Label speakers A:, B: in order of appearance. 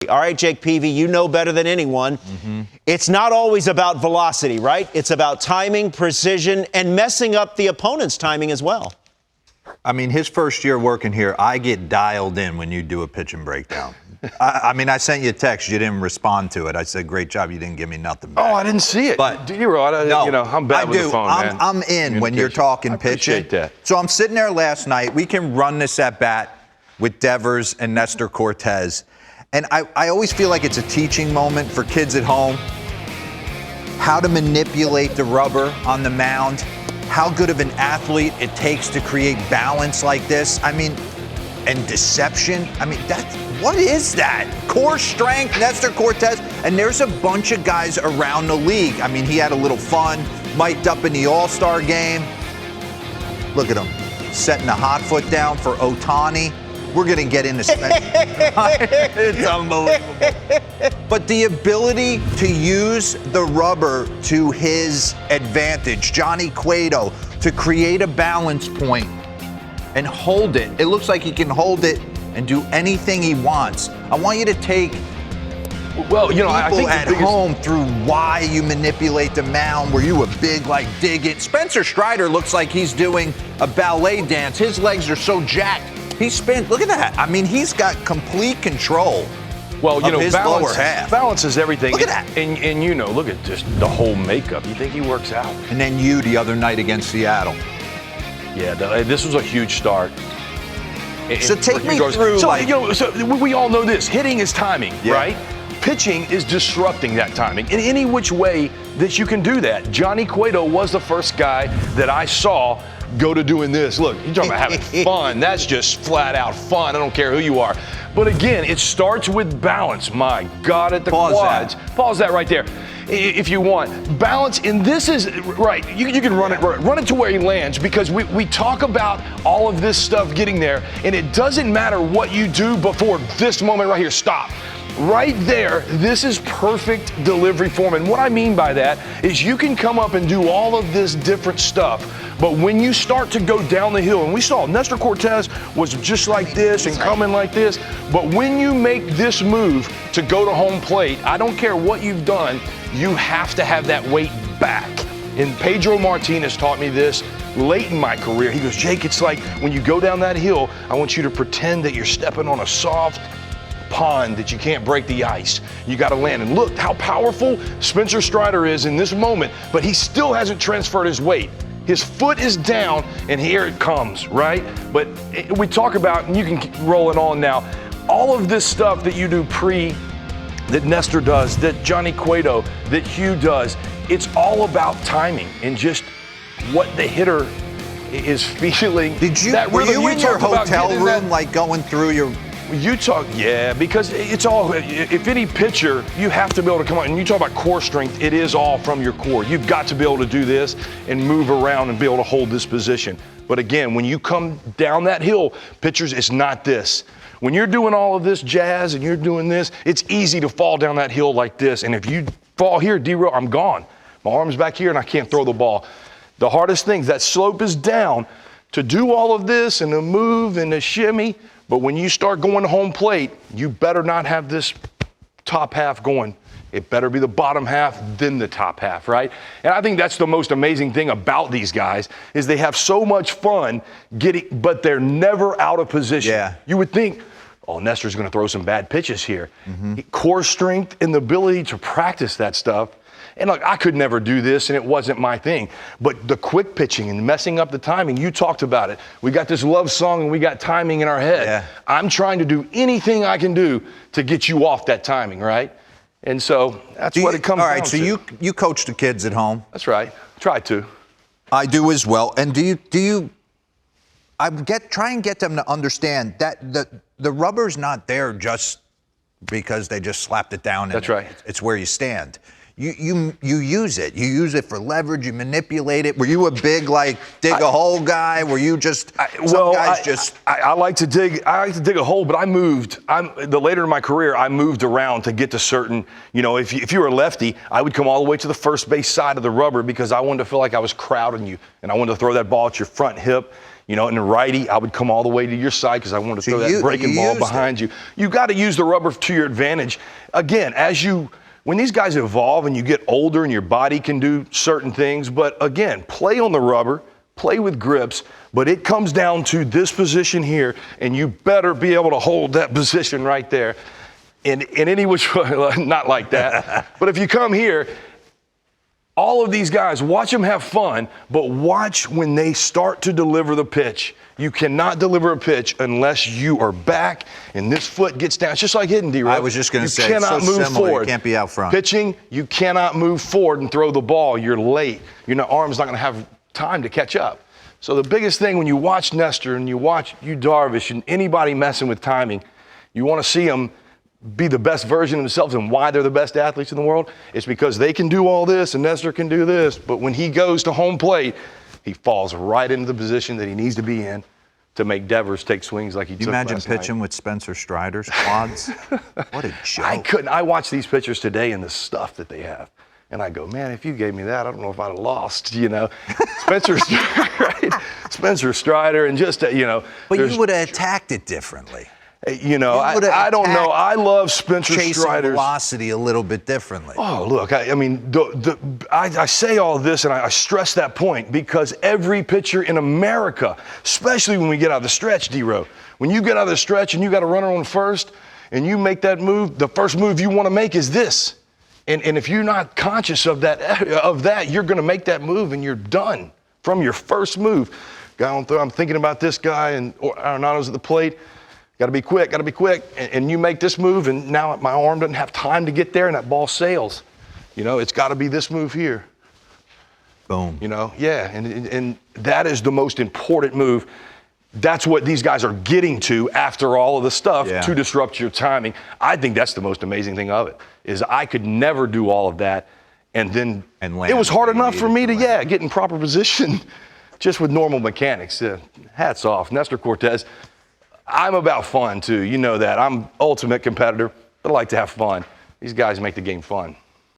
A: All right, Jake Peavy, you know better than anyone. It's not always about velocity, right? It's about timing, precision, and messing up the opponent's timing as well.
B: I mean, his first year working here, I get dialed in when you do a pitch and breakdown. I mean, I sent you a text. You didn't respond to it. I said, great job. You didn't give me nothing back.
C: Oh, I didn't see it.
B: But
C: no, I'm bad with the phone, man.
B: I'm in when you're talking pitching.
C: That.
B: So I'm sitting there last night. We can run this at bat with Devers and Nestor Cortes. And I always feel like it's a teaching moment for kids at home. How to manipulate the rubber on the mound. How good of an athlete it takes to create balance like this. I mean, and deception. I mean, what is that? Core strength, Nestor Cortes. And there's a bunch of guys around the league. I mean, he had a little fun, mic'd up in the All-Star game. Look at him, setting the hot foot down for Ohtani. We're going to get into it's unbelievable. But the ability to use the rubber to his advantage, Johnny Cueto, to create a balance point and hold it. It looks like he can hold it and do anything he wants. I want you to take
C: I think
B: at home through why you manipulate the mound. Were you a big, dig it? Spencer Strider looks like he's doing a ballet dance. His legs are so jacked. He spins. Look at that. I mean, he's got complete control.
C: Well,
B: his lower half.
C: Balance is everything.
B: Look at that.
C: And look at just the whole makeup. You think he works out?
B: And then you the other night against Seattle.
C: Yeah, this was a huge start.
B: So take me through.
C: So we all know this. Hitting is timing, right? Pitching is disrupting that timing in any which way that you can do that. Johnny Cueto was the first guy that I saw go to doing this. Look, you're talking about having fun. That's just flat out fun. I don't care who you are. But again, it starts with balance. My God, at the quads. Pause that right there if you want. Balance, and this is, right, you can run it to where he lands, because we talk about all of this stuff getting there, and it doesn't matter what you do before this moment right here. Stop. Right there, this is perfect delivery form. And what I mean by that is you can come up and do all of this different stuff, but when you start to go down the hill, and we saw Nestor Cortes was just like this and coming like this, but when you make this move to go to home plate, I don't care what you've done, you have to have that weight back. And Pedro Martinez taught me this late in my career. He goes, Jake, it's like when you go down that hill, I want you to pretend that you're stepping on a soft pond that you can't break the ice. You got to land. And look how powerful Spencer Strider is in this moment, but he still hasn't transferred his weight. His foot is down, and here it comes, right? But we talk about, and you can roll it on now, all of this stuff that you do that Nestor does, that Johnny Cueto, that Hugh does, it's all about timing and just what the hitter is feeling.
B: Were you in your hotel room, going through your...
C: Because it's all, if any pitcher, you have to be able to come out, and you talk about core strength, it is all from your core. You've got to be able to do this and move around and be able to hold this position. But again, when you come down that hill, pitchers, it's not this. When you're doing all of this jazz and you're doing this, it's easy to fall down that hill like this. And if you fall here, D-Row, I'm gone. My arm's back here and I can't throw the ball. The hardest thing, that slope is down. To do all of this and to move and to shimmy, but when you start going to home plate, you better not have this top half going. It better be the bottom half, then the top half, right? And I think that's the most amazing thing about these guys is they have so much fun but they're never out of position.
B: Yeah.
C: You would think, Nestor's going to throw some bad pitches here. Core strength and the ability to practice that stuff. And look, I could never do this, and it wasn't my thing. But the quick pitching and messing up the timing, you talked about it. We got this love song, and we got timing in our head.
B: Yeah.
C: I'm trying to do anything I can do to get you off that timing, right? And so that's what it comes down to.
B: All right, so you coach the kids at home.
C: That's right. Try to.
B: I do as well. And try and get them to understand that the rubber's not there just because they just slapped it down.
C: That's right.
B: It's where you stand. You use it. You use it for leverage. You manipulate it. Were you a big dig a hole guy? Were you just
C: I like to dig. I like to dig a hole, but I moved. Later in my career, I moved around to get to certain. If you were a lefty, I would come all the way to the first base side of the rubber because I wanted to feel like I was crowding you, and I wanted to throw that ball at your front hip. You know, and the righty, I would come all the way to your side because I wanted to throw that breaking ball behind you. You got to use the rubber to your advantage. Again, when these guys evolve and you get older and your body can do certain things, but again, play on the rubber, play with grips, but it comes down to this position here, and you better be able to hold that position right there. In any which way, not like that, but if you come here, all of these guys, watch them have fun, but watch when they start to deliver the pitch. You cannot deliver a pitch unless you are back and this foot gets down. It's just like hitting, D-Row.
B: I was just going to say,
C: it's so
B: similar.
C: Forward.
B: You can't be out front.
C: Pitching, you cannot move forward and throw the ball. You're late. Your arm's not going to have time to catch up. So the biggest thing when you watch Nestor and you watch Yu Darvish and anybody messing with timing, you want to see them be the best version of themselves, and why they're the best athletes in the world. It's because they can do all this and Nestor can do this, but when he goes to home plate, he falls right into the position that he needs to be in to make Devers take swings like he took last night.
B: You imagine pitching with Spencer Strider's quads? What a joke.
C: I couldn't. I watched these pitchers today and the stuff that they have, and I go, man, if you gave me that, I don't know if I'd have lost, you know. Spencer Strider and just, you know.
B: But you would have attacked it differently.
C: You know, I don't know. I love Spencer Strider's
B: chasing velocity a little bit differently.
C: Oh, look, I mean, I say all this and I stress that point because every pitcher in America, especially when we get out of the stretch, D-Row, when you get out of the stretch and you got a runner on first and you make that move, the first move you want to make is this. And if you're not conscious of that, you're going to make that move and you're done from your first move. Guy on throw, I'm thinking about this guy and Arenado's at the plate. Got to be quick, and you make this move, and now my arm doesn't have time to get there, and that ball sails. You know, it's got to be this move here.
B: Boom.
C: You know, yeah, and that is the most important move. That's what these guys are getting to after all of the stuff to disrupt your timing. I think that's the most amazing thing of it, is I could never do all of that, and then it was hard enough for me to get in proper position just with normal mechanics. Hats off. Nestor Cortes. I'm about fun, too. You know that. I'm ultimate competitor, but I like to have fun. These guys make the game fun.